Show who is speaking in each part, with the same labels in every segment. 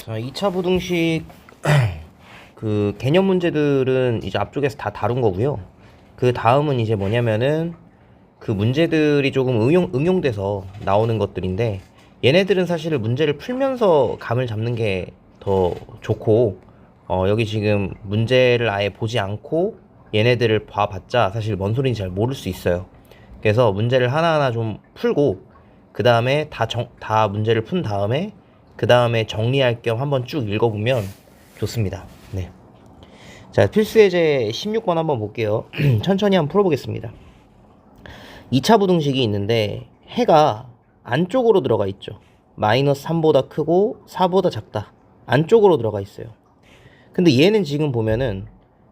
Speaker 1: 자, 2차 부등식 그 개념 문제들은 이제 앞쪽에서 다 다룬 거고요. 그 다음은 이제 뭐냐면은 그 문제들이 조금 응용돼서 나오는 것들인데, 얘네들은 사실 문제를 풀면서 감을 잡는 게 더 좋고, 여기 지금 문제를 아예 보지 않고 얘네들을 봐봤자 사실 뭔 소리인지 잘 모를 수 있어요. 그래서 문제를 하나하나 좀 풀고, 그 다음에 다 문제를 푼 다음에 그 다음에 정리할 겸 한번 쭉 읽어보면 좋습니다. 네. 자, 필수예제 16번 한번 볼게요. 천천히 한번 풀어보겠습니다. 2차 부등식이 있는데 해가 안쪽으로 들어가 있죠. 마이너스 3보다 크고 4보다 작다. 안쪽으로 들어가 있어요. 근데 얘는 지금 보면은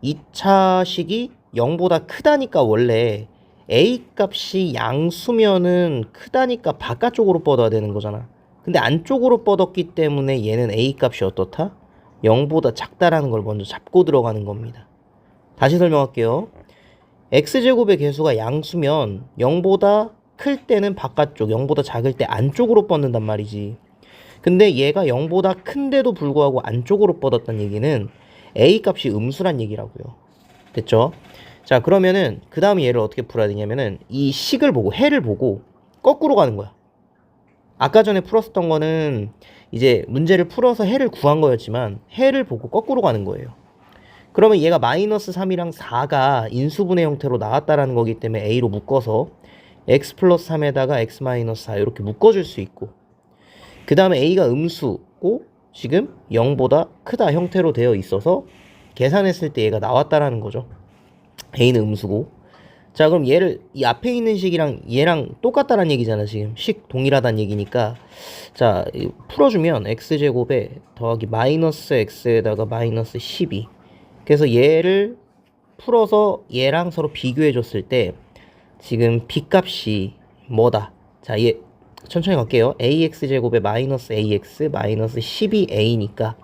Speaker 1: 2차 식이 0보다 크다니까 원래 A 값이 양수면은 크다니까 바깥쪽으로 뻗어야 되는 거잖아. 근데 안쪽으로 뻗었기 때문에 얘는 A 값이 어떻다? 0보다 작다라는 걸 먼저 잡고 들어가는 겁니다. 다시 설명할게요. x제곱의 개수가 양수면 0보다 클 때는 바깥쪽, 0보다 작을 때 안쪽으로 뻗는단 말이지. 근데 얘가 0보다 큰데도 불구하고 안쪽으로 뻗었다는 얘기는 A 값이 음수란 얘기라고요. 됐죠? 자, 그러면은 그 다음에 얘를 어떻게 풀어야 되냐면은 이 식을 보고, 해를 보고 거꾸로 가는 거야. 아까 전에 풀었었던 거는 이제 문제를 풀어서 해를 구한 거였지만 해를 보고 거꾸로 가는 거예요. 그러면 얘가 마이너스 3이랑 4가 인수분해 형태로 나왔다라는 거기 때문에 A로 묶어서 x 플러스 3에다가 x 마이너스 4 이렇게 묶어줄 수 있고, 그 다음에 A가 음수고 지금 0보다 크다 형태로 되어 있어서 계산했을 때 얘가 나왔다라는 거죠. A는 음수고. 자, 그럼 얘를 이 앞에 있는 식이랑 얘랑 똑같다라는 얘기잖아. 지금 식 동일하다는 얘기니까, 자, 풀어주면 x제곱에 더하기 마이너스 x에다가 마이너스 12. 그래서 얘를 풀어서 얘랑 서로 비교해 줬을 때 지금 b 값이 뭐다? 자, 얘 천천히 갈게요. ax제곱에 마이너스 ax 마이너스 12a니까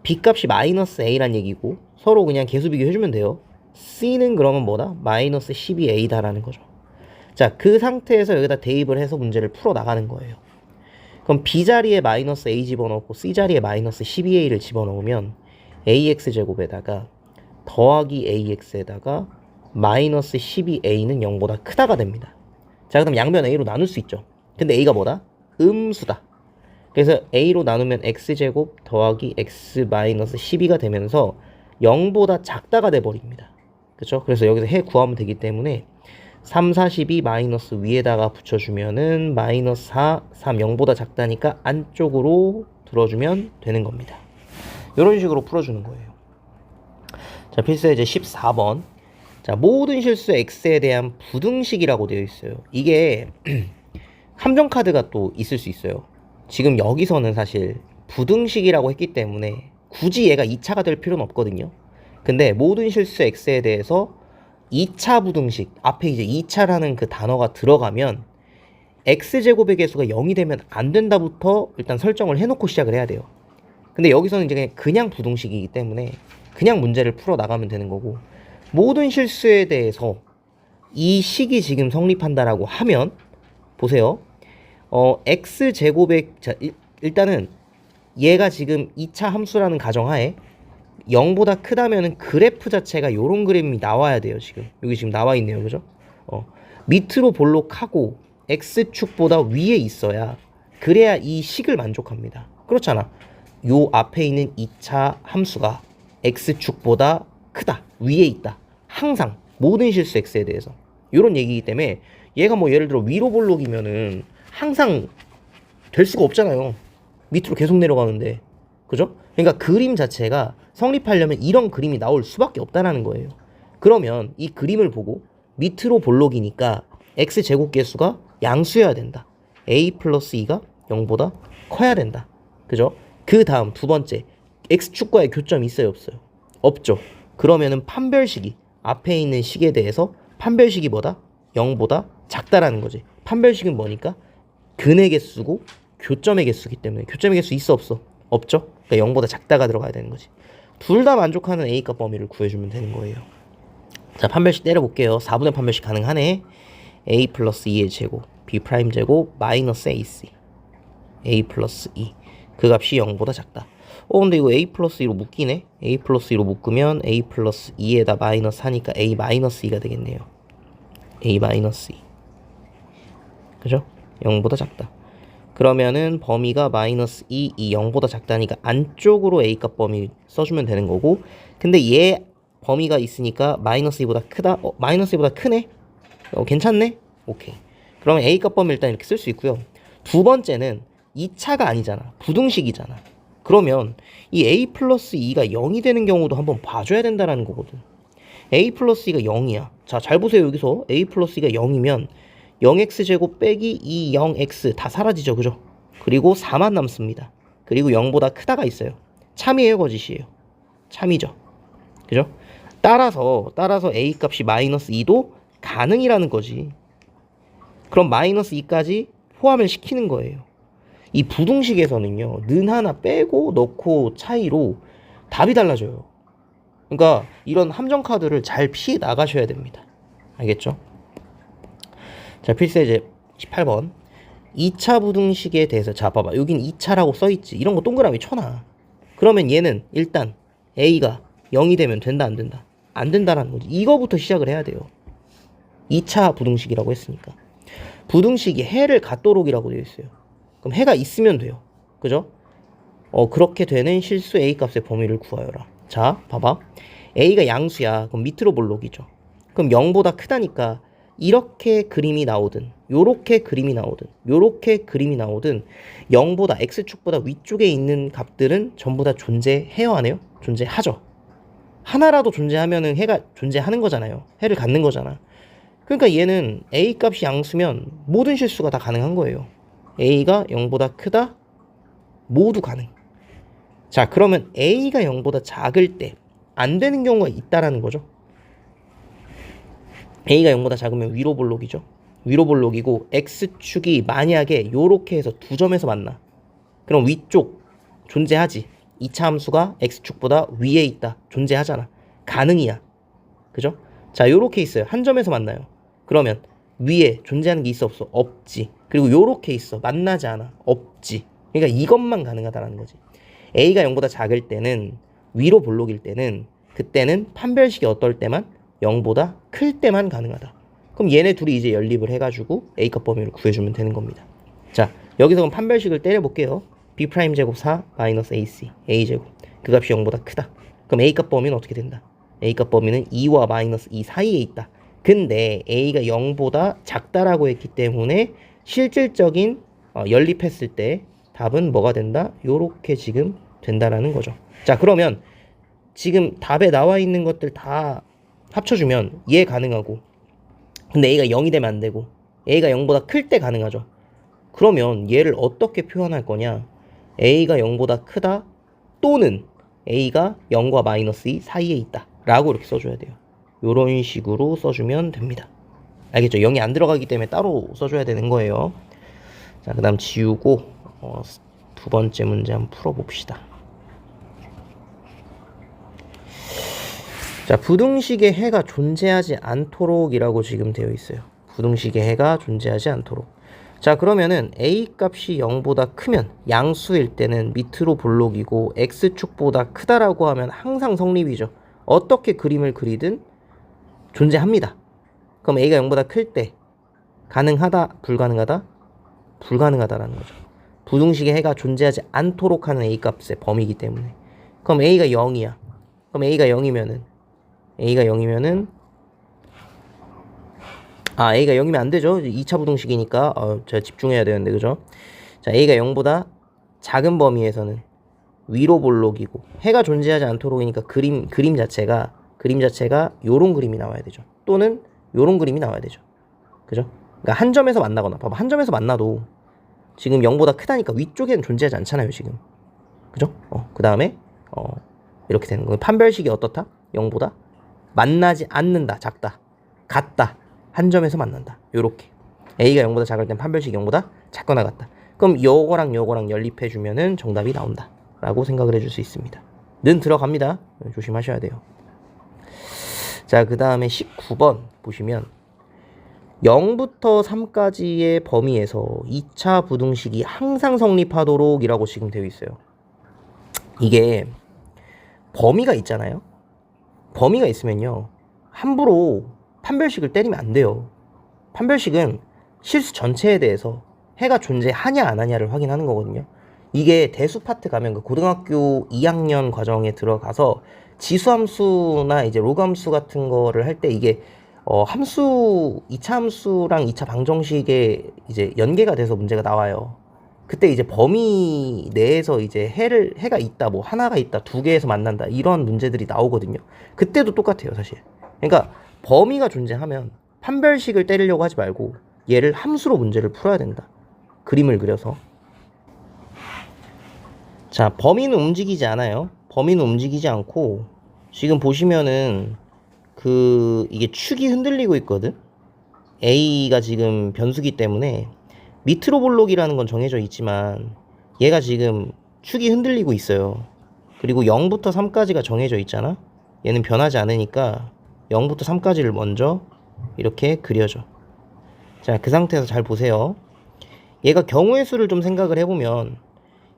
Speaker 1: b 값이 마이너스 a란 얘기고, 서로 그냥 개수 비교해 주면 돼요. c는 그러면 뭐다? 마이너스 12a다라는 거죠. 자, 그 상태에서 여기다 대입을 해서 문제를 풀어 나가는 거예요. 그럼 b 자리에 마이너스 a 집어넣고 c 자리에 마이너스 12a를 집어넣으면 ax제곱에다가 더하기 ax에다가 마이너스 12a는 0보다 크다가 됩니다. 자, 그럼 양변 a로 나눌 수 있죠. 근데 a가 뭐다? 음수다. 그래서 a로 나누면 x제곱 더하기 x 마이너스 12가 되면서 0보다 작다가 돼버립니다. 그쵸? 그래서 여기서 해 구하면 되기 때문에 3, 42 마이너스 위에다가 붙여주면은 마이너스 4, 3, 0보다 작다니까 안쪽으로 들어주면 되는 겁니다. 이런 식으로 풀어주는 거예요. 자, 필수예제 14번. 자, 모든 실수 x에 대한 부등식이라고 되어 있어요. 이게 함정카드가 또 있을 수 있어요. 지금 여기서는 사실 부등식이라고 했기 때문에 굳이 얘가 2차가 될 필요는 없거든요. 근데 모든 실수 x에 대해서 2차 부등식, 앞에 이제 2차라는 그 단어가 들어가면 x제곱의 개수가 0이 되면 안 된다부터 일단 설정을 해놓고 시작을 해야 돼요. 근데 여기서는 이제 그냥 부등식이기 때문에 그냥 문제를 풀어 나가면 되는 거고, 모든 실수에 대해서 이 식이 지금 성립한다라고 하면 보세요. x제곱의, 자, 일단은 얘가 지금 2차 함수라는 가정하에 0보다 크다면은 그래프 자체가 요런 그림이 나와야 돼요. 지금 여기 지금 나와 있네요. 그죠? 밑으로 볼록하고 x축보다 위에 있어야, 그래야 이 식을 만족합니다. 그렇잖아. 요 앞에 있는 2차 함수가 x축보다 크다, 위에 있다. 항상 모든 실수 x에 대해서 요런 얘기이기 때문에 얘가 뭐 예를 들어 위로 볼록이면은 항상 될 수가 없잖아요. 밑으로 계속 내려가는데. 그죠? 그러니까 그림 자체가 성립하려면 이런 그림이 나올 수밖에 없다는 거예요. 그러면 이 그림을 보고 밑으로 볼록이니까 x제곱 개수가 양수여야 된다. a 플러스 2가 0보다 커야 된다. 그죠? 그 다음 두 번째, x축과의 교점이 있어요, 없어요? 없죠. 그러면은 판별식이, 앞에 있는 식에 대해서 판별식이 뭐다? 0보다 작다라는 거지. 판별식은 뭐니까? 근의 개수고 교점의 개수기 때문에, 교점의 개수 있어, 없어? 없죠. 그러니까 0보다 작다가 들어가야 되는 거지. 둘 다 만족하는 A값 범위를 구해주면 되는 거예요. 자, 판별식 때려볼게요. 4분의 판별식 가능하네. A 플러스 2의 제곱, B 프라임 제곱, 마이너스 AC, A 플러스 2. 그 값이 0보다 작다. 근데 이거 a 플러스 2로 묶이네. a 플러스 2로 묶으면 a 플러스 2에다 마이너스 하니까 a 마이너스 2가 되겠네요. a 마이너스 2. 그죠? 0보다 작다. 그러면은 범위가 마이너스 2, 0보다 작다니까 안쪽으로 a 값 범위 써주면 되는 거고, 근데 얘 범위가 있으니까 마이너스 2보다 크다. 마이너스 2보다 크네. 괜찮네. 오케이. 그러면 a 값 범위 일단 이렇게 쓸 수 있고요. 두 번째는 2차가 아니잖아. 부등식이잖아. 그러면 이 a 플러스 2가 0이 되는 경우도 한번 봐줘야 된다라는 거거든. a 플러스 2가 0이야. 자, 잘 보세요. 여기서 a 플러스 2가 0이면 0x제곱 빼기 20x 다 사라지죠. 그죠? 그리고 4만 남습니다. 그리고 0보다 크다가 있어요. 참이에요, 거짓이에요? 참이죠. 그죠? 따라서 a 값이 마이너스 2도 가능이라는 거지. 그럼 마이너스 2까지 포함을 시키는 거예요. 이 부등식에서는요, 는 하나 빼고 넣고 차이로 답이 달라져요. 그러니까 이런 함정 카드를 잘 피해 나가셔야 됩니다. 알겠죠? 자, 필수예제 18번. 2차 부등식에 대해서, 자, 봐봐. 여긴 2차라고 써있지. 이런 거 동그라미 쳐놔. 그러면 얘는 일단 a가 0이 되면 된다, 안 된다? 안 된다라는 거지. 이거부터 시작을 해야 돼요. 2차 부등식이라고 했으니까. 부등식이 해를 갖도록이라고 되어 있어요. 그럼 해가 있으면 돼요. 그죠? 그렇게 되는 실수 a 값의 범위를 구하여라. 자, 봐봐. a가 양수야. 그럼 밑으로 볼록이죠. 그럼 0보다 크다니까 이렇게 그림이 나오든 요렇게 그림이 나오든 요렇게 그림이 나오든 0보다 x축보다 위쪽에 있는 값들은 전부 다 존재해요, 안 해요? 존재하죠. 하나라도 존재하면은 해가 존재하는 거잖아요. 해를 갖는 거잖아. 그러니까 얘는 a 값이 양수면 모든 실수가 다 가능한 거예요. a가 0보다 크다, 모두 가능. 자, 그러면 a가 0보다 작을 때 안 되는 경우가 있다라는 거죠. a가 0보다 작으면 위로 볼록이죠. 위로 볼록이고 x축이 만약에 요렇게 해서 두 점에서 만나. 그럼 위쪽 존재하지. 2차 함수가 x축보다 위에 있다. 존재하잖아. 가능이야. 그죠? 자, 요렇게 있어요. 한 점에서 만나요. 그러면 위에 존재하는 게 있어, 없어? 없지. 그리고 요렇게 있어. 만나지 않아. 없지. 그러니까 이것만 가능하다라는 거지. a가 0보다 작을 때는, 위로 볼록일 때는, 그때는 판별식이 어떨 때만? 0보다 클 때만 가능하다. 그럼 얘네 둘이 이제 연립을 해가지고 a값 범위를 구해주면 되는 겁니다. 자, 여기서 그럼 판별식을 때려볼게요. b' 제곱 4 마이너스 ac a제곱. 그 값이 0보다 크다. 그럼 a값 범위는 어떻게 된다? a값 범위는 2와 마이너스 2 사이에 있다. 근데 a가 0보다 작다라고 했기 때문에 실질적인 연립했을 때 답은 뭐가 된다? 요렇게 지금 된다라는 거죠. 자, 그러면 지금 답에 나와 있는 것들 다 합쳐주면 얘 가능하고, 근데 a가 0이 되면 안 되고 a가 0보다 클 때 가능하죠. 그러면 얘를 어떻게 표현할 거냐? a가 0보다 크다 또는 a가 0과 마이너스 2 사이에 있다 라고 이렇게 써줘야 돼요. 요런 식으로 써주면 됩니다. 알겠죠? 0이 안 들어가기 때문에 따로 써줘야 되는 거예요. 자, 그 다음 지우고 두 번째 문제 한번 풀어봅시다. 자, 부등식의 해가 존재하지 않도록 이라고 지금 되어 있어요. 부등식의 해가 존재하지 않도록. 자, 그러면은 a 값이 0보다 크면 양수일 때는 밑으로 볼록이고 x축보다 크다라고 하면 항상 성립이죠. 어떻게 그림을 그리든 존재합니다. 그럼 a가 0보다 클 때 가능하다, 불가능하다? 불가능하다라는 거죠. 부등식의 해가 존재하지 않도록 하는 a 값의 범위이기 때문에. 그럼 a가 0이야. 그럼 a가 0이면은 a가 0이면 안 되죠. 2차 부등식이니까 제가 집중해야 되는데, 그죠? 자, a가 0보다 작은 범위에서는 위로 볼록이고 해가 존재하지 않도록이니까 그림 자체가 요런 그림이 나와야 되죠. 또는 요런 그림이 나와야 되죠. 그죠? 그러니까 한 점에서 만나거나, 봐봐, 한 점에서 만나도 지금 0보다 크다니까 위쪽에는 존재하지 않잖아요, 지금. 그죠? 그 다음에 이렇게 되는 거예요. 판별식이 어떻다? 0보다 만나지 않는다, 작다, 같다, 한 점에서 만난다. 요렇게 a가 0보다 작을 땐 판별식이 0보다 작거나 같다. 그럼 요거랑 연립해주면은 정답이 나온다 라고 생각을 해줄 수 있습니다. 는 들어갑니다. 조심하셔야 돼요. 자, 그 다음에 19번 보시면 0부터 3까지의 범위에서 2차 부등식이 항상 성립하도록 이라고 지금 되어 있어요. 이게 범위가 있잖아요. 범위가 있으면요, 함부로 판별식을 때리면 안 돼요. 판별식은 실수 전체에 대해서 해가 존재하냐 안 하냐를 확인하는 거거든요. 이게 대수 파트 가면 그 고등학교 2학년 과정에 들어가서 지수함수나 이제 로그함수 같은 거를 할 때 이게 함수 2차 함수랑 2차 방정식에 이제 연계가 돼서 문제가 나와요. 그때 이제 범위 내에서 이제 해가 있다, 뭐 하나가 있다, 두 개에서 만난다, 이런 문제들이 나오거든요. 그때도 똑같아요, 사실. 그러니까 범위가 존재하면 판별식을 때리려고 하지 말고 얘를 함수로 문제를 풀어야 된다. 그림을 그려서. 자, 범위는 움직이지 않아요. 범위는 움직이지 않고 지금 보시면은 이게 축이 흔들리고 있거든. A가 지금 변수기 때문에 미트로볼록이라는 건 정해져 있지만 얘가 지금 축이 흔들리고 있어요. 그리고 0부터 3까지가 정해져 있잖아. 얘는 변하지 않으니까 0부터 3까지를 먼저 이렇게 그려줘. 자, 그 상태에서 잘 보세요. 얘가 경우의 수를 좀 생각을 해보면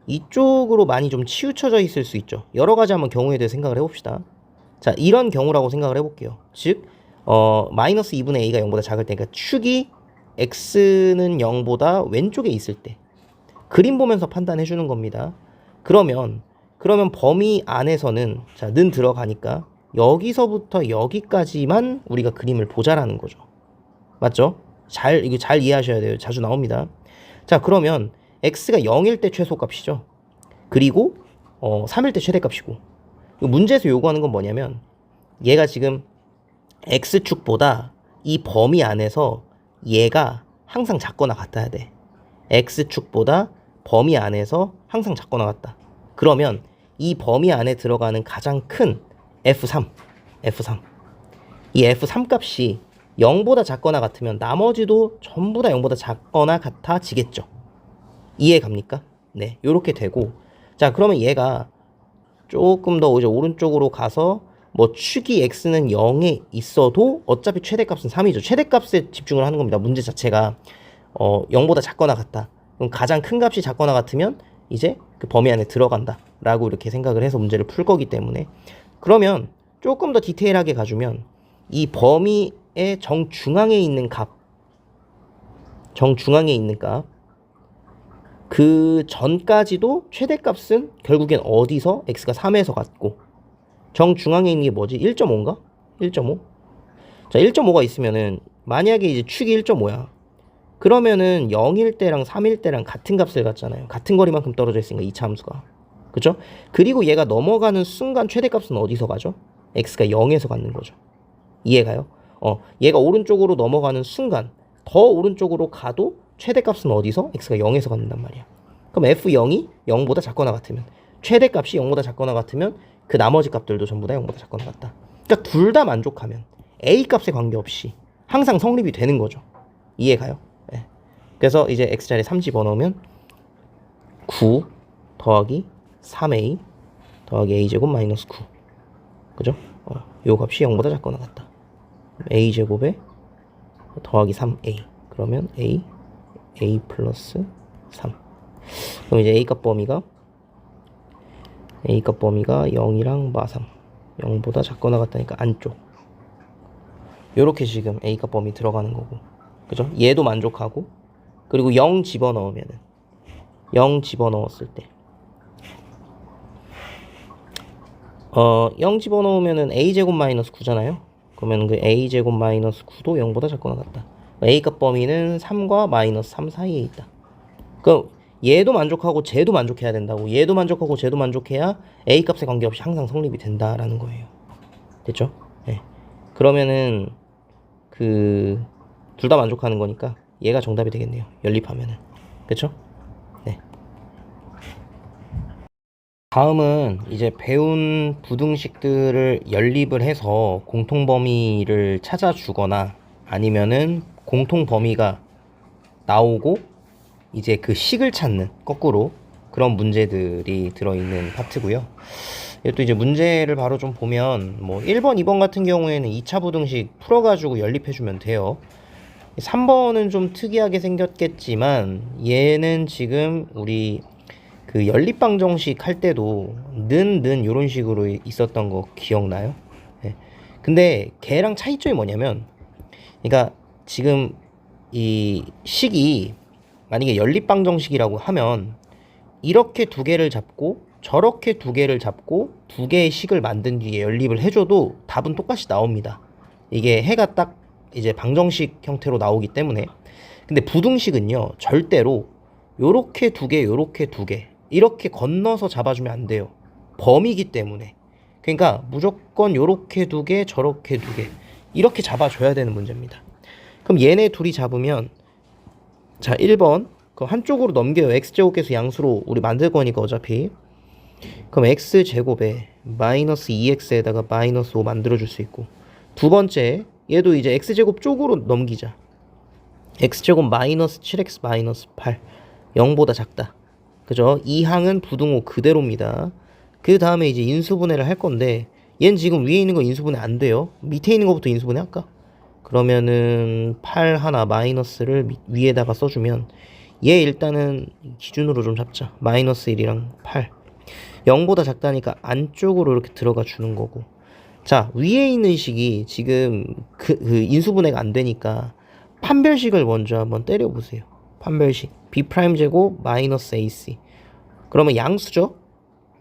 Speaker 1: 이쪽으로 많이 좀 치우쳐져 있을 수 있죠. 여러 가지 한번 경우에 대해 생각을 해봅시다. 자, 이런 경우라고 생각을 해볼게요. 즉, 마이너스 2분의 a가 0보다 작을 때, 그러니까 축이 x는 0보다 왼쪽에 있을 때 그림 보면서 판단해 주는 겁니다. 그러면 범위 안에서는, 자, 는 들어가니까 여기서부터 여기까지만 우리가 그림을 보자라는 거죠. 맞죠? 이거 잘 이해하셔야 돼요. 자주 나옵니다. 자, 그러면 x가 0일 때 최소값이죠. 그리고 3일 때 최대값이고, 문제에서 요구하는 건 뭐냐면 얘가 지금 x축보다 이 범위 안에서 얘가 항상 작거나 같아야 돼. x축보다 범위 안에서 항상 작거나 같다. 그러면 이 범위 안에 들어가는 가장 큰 f3 이 f3 값이 0보다 작거나 같으면 나머지도 전부 다 0보다 작거나 같아지겠죠. 이해 갑니까? 네, 요렇게 되고, 자, 그러면 얘가 조금 더 이제 오른쪽으로 가서 뭐 축이 x는 0에 있어도 어차피 최대값은 3이죠. 최대값에 집중을 하는 겁니다. 문제 자체가 0보다 작거나 같다. 그럼 가장 큰 값이 작거나 같으면 이제 그 범위 안에 들어간다 라고 이렇게 생각을 해서 문제를 풀 거기 때문에, 그러면 조금 더 디테일하게 가주면 이 범위의 정중앙에 있는 값, 그 전까지도 최대값은 결국엔 어디서 x가 3에서 같고, 정중앙에 있는 게 뭐지? 1.5인가? 1.5? 자, 1.5가 있으면은 만약에 이제 축이 1.5야. 그러면은 0일 때랑 3일 때랑 같은 값을 갖잖아요. 같은 거리만큼 떨어져 있으니까 2차 함수가. 그죠? 그리고 얘가 넘어가는 순간 최대값은 어디서 가죠? x가 0에서 갖는 거죠. 이해가요? 얘가 오른쪽으로 넘어가는 순간 더 오른쪽으로 가도 최대값은 어디서? x가 0에서 갖는단 말이야. 그럼 f0이 0보다 작거나 같으면, 최대값이 0보다 작거나 같으면 그 나머지 값들도 전부 다 0보다 작거나 같다. 그러니까 둘 다 만족하면 a 값에 관계없이 항상 성립이 되는 거죠. 이해가요? 네. 그래서 이제 x자리에 3 집어넣으면 9 더하기 3a 더하기 a제곱 마이너스 9. 그죠? 요 값이 0보다 작거나 같다. a제곱에 더하기 3a. 그러면 a 플러스 3. 그럼 이제 a값 범위가 0이랑 마3, 0보다 작거나 같다니까 안쪽. 요렇게 지금 a값 범위 들어가는 거고, 그죠? 얘도 만족하고, 그리고 0 집어넣으면은 0 집어넣었을 때 0 집어넣으면은 a제곱 마이너스 9잖아요. 그러면 그 a제곱 마이너스 9도 0보다 작거나 같다. a값 범위는 3과 마이너스 3 사이에 있다. 그럼 얘도 만족하고 쟤도 만족해야 된다고. 얘도 만족하고 쟤도 만족해야 a값에 관계없이 항상 성립이 된다라는 거예요. 됐죠? 네. 그러면은 둘 다 만족하는 거니까 얘가 정답이 되겠네요. 연립하면은. 그쵸? 네. 다음은 이제 배운 부등식들을 연립을 해서 공통범위를 찾아주거나 아니면은 공통범위가 나오고 이제 그 식을 찾는, 거꾸로 그런 문제들이 들어있는 파트고요. 또 이제 문제를 바로 좀 보면 뭐 1번, 2번 같은 경우에는 2차 부등식 풀어가지고 연립해주면 돼요. 3번은 좀 특이하게 생겼겠지만 얘는 지금 우리 그 연립방정식 할 때도 는 요런 식으로 있었던 거 기억나요? 네. 근데 걔랑 차이점이 뭐냐면, 그러니까 지금 이 식이 만약에 연립방정식이라고 하면 이렇게 두 개를 잡고 저렇게 두 개를 잡고 두 개의 식을 만든 뒤에 연립을 해줘도 답은 똑같이 나옵니다. 이게 해가 딱 이제 방정식 형태로 나오기 때문에. 근데 부등식은요, 절대로 요렇게 두 개, 요렇게 두 개 이렇게 건너서 잡아주면 안 돼요. 범위기 때문에. 그러니까 무조건 요렇게 두 개, 저렇게 두 개 이렇게 잡아줘야 되는 문제입니다. 그럼 얘네 둘이 잡으면, 자 1번 그럼 한쪽으로 넘겨요. x제곱계수 양수로 우리 만들 거니까 어차피. 그럼 x제곱에 마이너스 2x에다가 마이너스 5 만들어줄 수 있고, 두 번째 얘도 이제 x제곱 쪽으로 넘기자. x제곱 마이너스 7x 마이너스 8 0보다 작다. 그죠? 이 항은 부등호 그대로입니다. 그 다음에 이제 인수분해를 할 건데, 얘는 지금 위에 있는 거 인수분해 안 돼요. 밑에 있는 거부터 인수분해 할까? 그러면은 8 하나 마이너스를 위에다가 써주면, 얘 일단은 기준으로 좀 잡자. 마이너스 1이랑 8 0보다 작다니까 안쪽으로 이렇게 들어가 주는 거고. 자, 위에 있는 식이 지금 그 인수분해가 안 되니까 판별식을 먼저 한번 때려보세요. 판별식 b'제곱 마이너스 ac. 그러면 양수죠?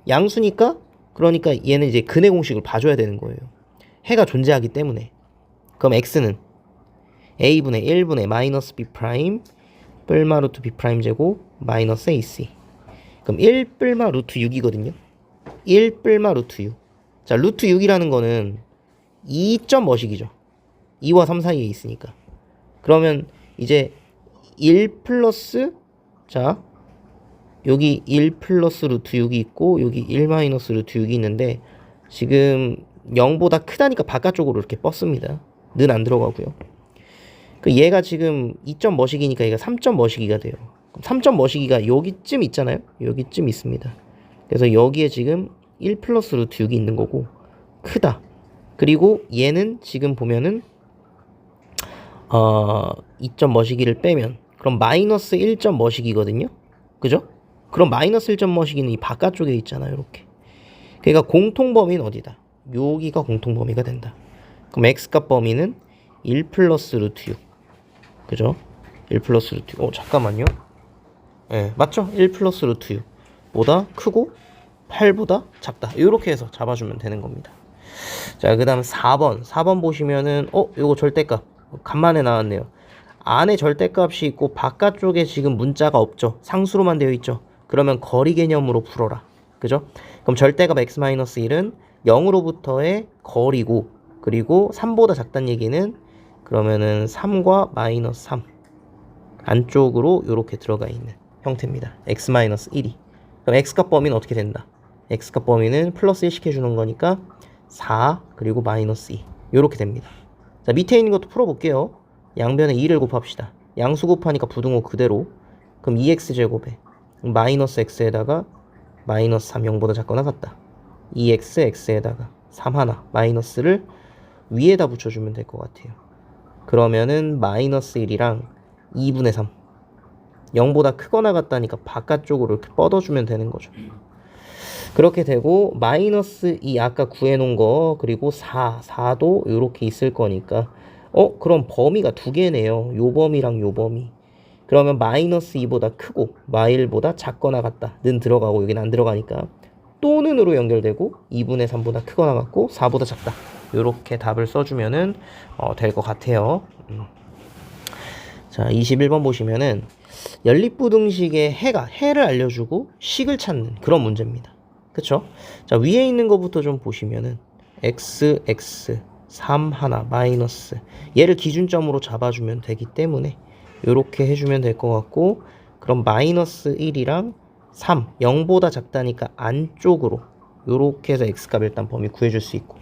Speaker 1: 양수니까, 그러니까 얘는 이제 근해 공식을 봐줘야 되는 거예요. 해가 존재하기 때문에. 그럼 x는 a분의 1분의 마이너스 b' 뿔마 루트 b'제곱 마이너스 ac. 그럼 1 뿔마 루트 6이거든요. 1 뿔마 루트 6. 자, 루트 6이라는 거는 2점 뭐식이죠. 2와 3 사이에 있으니까. 그러면 이제 1 플러스, 자 여기 1 플러스 루트 6이 있고 여기 1 마이너스 루트 6이 있는데, 지금 0보다 크다니까 바깥쪽으로 이렇게 뻗습니다. 는 안 들어가고요. 그 얘가 지금 2점 뭐식이니까 얘가 3점 뭐식이가 돼요. 3점 뭐식이가 여기쯤 있잖아요. 여기쯤 있습니다. 그래서 여기에 지금 1 플러스 루트 6이 있는 거고 크다. 그리고 얘는 지금 보면은 2점 뭐시기를 빼면 그럼 마이너스 1점 뭐시기거든요. 그죠? 그럼 마이너스 1점 뭐시기는 이 바깥쪽에 있잖아요. 이렇게. 그러니까 공통범위는 어디다? 여기가 공통범위가 된다. 그럼 x값 범위는 1 플러스 루트 6. 그죠? 1 플러스 루트 6. 잠깐만요. 네, 맞죠? 1 플러스 루트 6 보다 크고 8보다 작다. 이렇게 해서 잡아주면 되는 겁니다. 자, 그 다음 4번 보시면은 요거 절대값 간만에 나왔네요. 안에 절대값이 있고 바깥쪽에 지금 문자가 없죠. 상수로만 되어 있죠. 그러면 거리 개념으로 풀어라. 그죠? 그럼 절대값 x-1은 0으로부터의 거리고, 그리고 3보다 작다는 얘기는 그러면은 3과 마이너스 3 안쪽으로 이렇게 들어가 있는 형태입니다. x-1이. 그럼 x값 범위는 어떻게 된다? x값 범위는 플러스 1씩 해주는 거니까 4 그리고 마이너스 2 이렇게 됩니다. 자, 밑에 있는 것도 풀어볼게요. 양변에 2를 곱합시다. 양수 곱하니까 부등호 그대로. 그럼 2x제곱에 마이너스 x에다가 마이너스 3 0보다 작거나 같다. 2x x에다가 3 하나 마이너스를 위에다 붙여주면 될 것 같아요. 그러면은 마이너스 1이랑 2분의 3 0보다 크거나 같다니까 바깥쪽으로 이렇게 뻗어주면 되는 거죠. 그렇게 되고 마이너스 2 아까 구해놓은 거, 그리고 4도 이렇게 있을 거니까 그럼 범위가 두 개네요. 요 범위랑 요 범위. 그러면 마이너스 2보다 크고 마일보다 작거나 같다 는 들어가고, 여기는 안 들어가니까 또 는으로 연결되고 2분의 3보다 크거나 같고 4보다 작다. 요렇게 답을 써주면은 될 것 같아요. 자, 21번 보시면은 연립부등식의 해를 알려주고 식을 찾는 그런 문제입니다. 그쵸? 자, 위에 있는 것부터 좀 보시면은 x, 3 하나 마이너스 얘를 기준점으로 잡아주면 되기 때문에 요렇게 해주면 될 것 같고, 그럼 마이너스 1이랑 3 0보다 작다니까 안쪽으로 요렇게 해서 x값 일단 범위 구해줄 수 있고,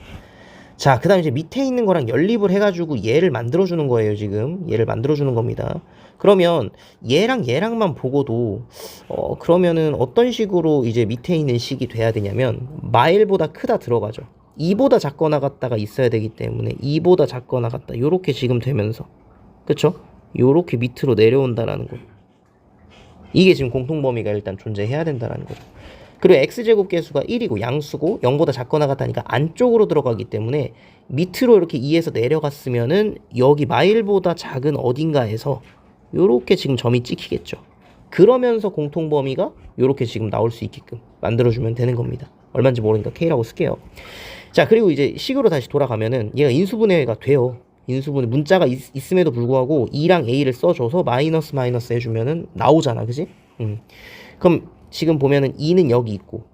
Speaker 1: 자, 그 다음에 이제 밑에 있는 거랑 연립을 해가지고 얘를 만들어주는 거예요. 지금 얘를 만들어주는 겁니다. 그러면 얘랑만 보고도 그러면은 어떤 식으로 이제 밑에 있는 식이 돼야 되냐면 마일보다 크다 들어가죠. 2보다 작거나 같다가 있어야 되기 때문에 2보다 작거나 같다 요렇게 지금 되면서, 그쵸? 요렇게 밑으로 내려온다라는 거. 이게 지금 공통범위가 일단 존재해야 된다라는 거죠. 그리고 x제곱 계수가 1이고 양수고 0보다 작거나 같다니까 안쪽으로 들어가기 때문에 밑으로 이렇게 2에서 내려갔으면은 여기 마일보다 작은 어딘가에서 요렇게 지금 점이 찍히겠죠. 그러면서 공통범위가 요렇게 지금 나올 수 있게끔 만들어주면 되는 겁니다. 얼마인지 모르니까 K라고 쓸게요. 자, 그리고 이제 식으로 다시 돌아가면은 얘가 인수분해가 돼요. 인수분해 문자가 있음에도 불구하고 2랑 A를 써줘서 마이너스 마이너스 해주면은 나오잖아, 그지? 그럼 지금 보면은 2는 여기 있고,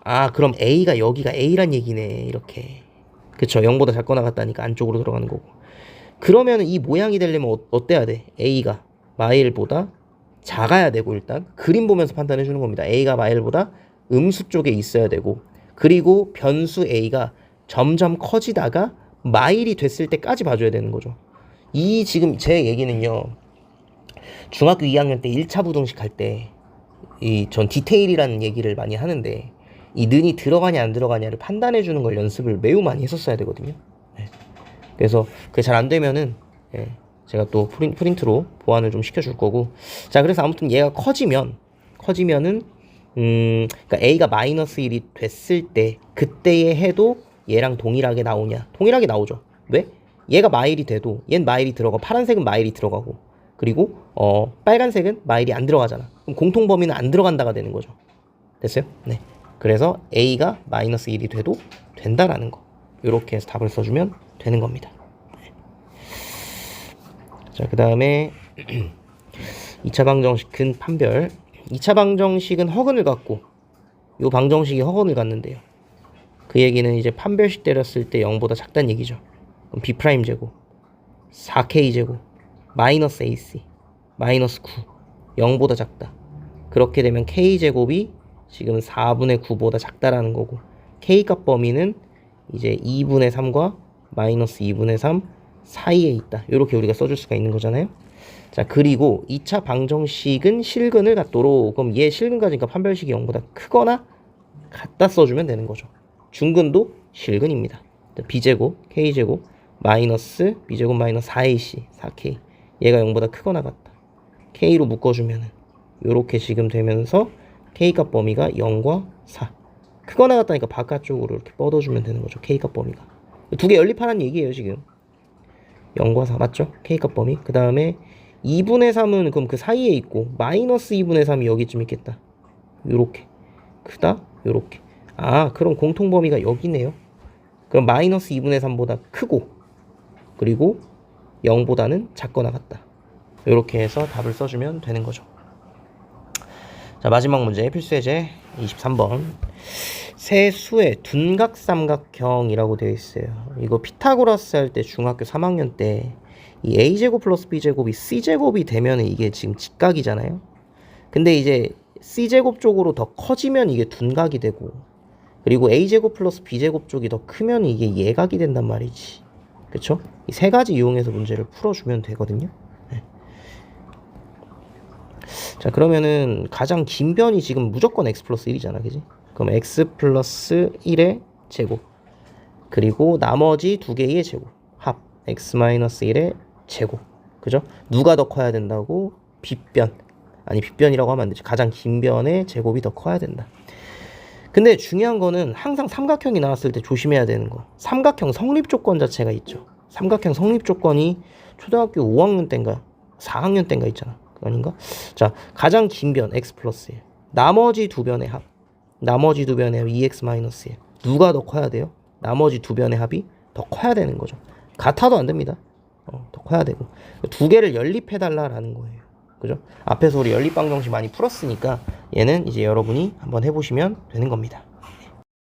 Speaker 1: 아, 그럼 A가 여기가 A란 얘기네, 이렇게. 그쵸? 0보다 작거나 같다니까 안쪽으로 들어가는 거고. 그러면은 이 모양이 되려면 어때야 돼? A가 마일보다 작아야 되고, 일단 그림 보면서 판단해 주는 겁니다. A가 마일보다 음수 쪽에 있어야 되고, 그리고 변수 A가 점점 커지다가 마일이 됐을 때까지 봐줘야 되는 거죠. 이 지금 제 얘기는요, 중학교 2학년 때 1차 부등식 할 때 이 전 디테일이라는 얘기를 많이 하는데, 이 는이 들어가냐 안 들어가냐를 판단해 주는 걸 연습을 매우 많이 했었어야 되거든요. 네. 그래서 그게 잘 안 되면은 제가 또 프린트로 보완을 좀 시켜줄 거고. 자, 그래서 아무튼 얘가 커지면은 그러니까 A가 마이너스 1이 됐을 때 그때의 해도 얘랑 동일하게 나오냐? 동일하게 나오죠. 왜? 얘가 마일이 돼도 얘는 마일이 들어가, 파란색은 마일이 들어가고, 그리고 빨간색은 마일이 안 들어가잖아. 그럼 공통범위는 안 들어간다가 되는 거죠. 됐어요? 네. 그래서 A가 마이너스 1이 돼도 된다라는 거. 이렇게 해서 답을 써주면 되는 겁니다. 자, 그 다음에 2차 방정식은 판별. 2차 방정식은 허근을 갖고 요 방정식이 허근을 갖는데요. 그 얘기는 이제 판별식 때렸을 때 0보다 작다는 얘기죠. 그럼 B' 제곱 4K 제곱 마이너스 AC 마이너스 9 0보다 작다. 그렇게 되면 K 제곱이 지금 4분의 9보다 작다라는 거고, K값 범위는 이제 2분의 3과 마이너스 2분의 3 사이에 있다. 이렇게 우리가 써줄 수가 있는 거잖아요. 자, 그리고 2차 방정식은 실근을 갖도록, 그럼 얘 실근 가지니까 판별식이 0보다 크거나 같다 써주면 되는 거죠. 중근도 실근입니다. B제곱 K제곱 마이너스 B제곱 마이너스 4AC 4K, 얘가 0보다 크거나 같다. K로 묶어주면은 요렇게 지금 되면서 K값 범위가 0과 4, 크거나 같다니까 바깥쪽으로 이렇게 뻗어주면 되는 거죠. K값 범위가 두 개 연립하라는 얘기예요. 지금 0과 4 맞죠? K값 범위. 그 다음에 2분의 3은 그럼 그 사이에 있고, 마이너스 2분의 3이 여기쯤 있겠다. 요렇게 크다, 요렇게. 아, 그럼 공통 범위가 여기네요. 그럼 마이너스 2분의 3보다 크고, 그리고 0보다는 작거나 같다. 요렇게 해서 답을 써주면 되는 거죠. 자, 마지막 문제, 필수예제 23번. 세 수의 둔각삼각형이라고 되어 있어요. 이거 피타고라스 할 때 중학교 3학년 때 이 a제곱 플러스 b제곱이 c제곱이 되면 이게 지금 직각이잖아요. 근데 이제 c제곱 쪽으로 더 커지면 이게 둔각이 되고, 그리고 a제곱 플러스 b제곱 쪽이 더 크면 이게 예각이 된단 말이지. 그쵸? 이 세 가지 이용해서 문제를 풀어주면 되거든요. 네. 자, 그러면은 가장 긴 변이 지금 무조건 x 플러스 1이잖아, 그지? 그럼 x 플러스 1의 제곱, 그리고 나머지 두 개의 제곱, 합 x 마이너스 1의 제곱. 그죠? 누가 더 커야 된다고? 빗변. 아니, 빗변이라고 하면 안 되지. 가장 긴 변의 제곱이 더 커야 된다. 근데 중요한 거는 항상 삼각형이 나왔을 때 조심해야 되는 거, 삼각형 성립 조건 자체가 있죠. 삼각형 성립 조건이 초등학교 5학년 때인가 4학년 때인가 있잖아. 그거 아닌가? 자, 가장 긴 변 x 플러스 1, 나머지 두 변의 합, 나머지 두 변의 합 2x 마이너스 1. 누가 더 커야 돼요? 나머지 두 변의 합이 더 커야 되는 거죠. 같아도 안 됩니다. 더 커야 되고, 두 개를 연립해달라라는 거예요. 그죠? 앞에서 우리 연립방정식 많이 풀었으니까 얘는 이제 여러분이 한번 해보시면 되는 겁니다.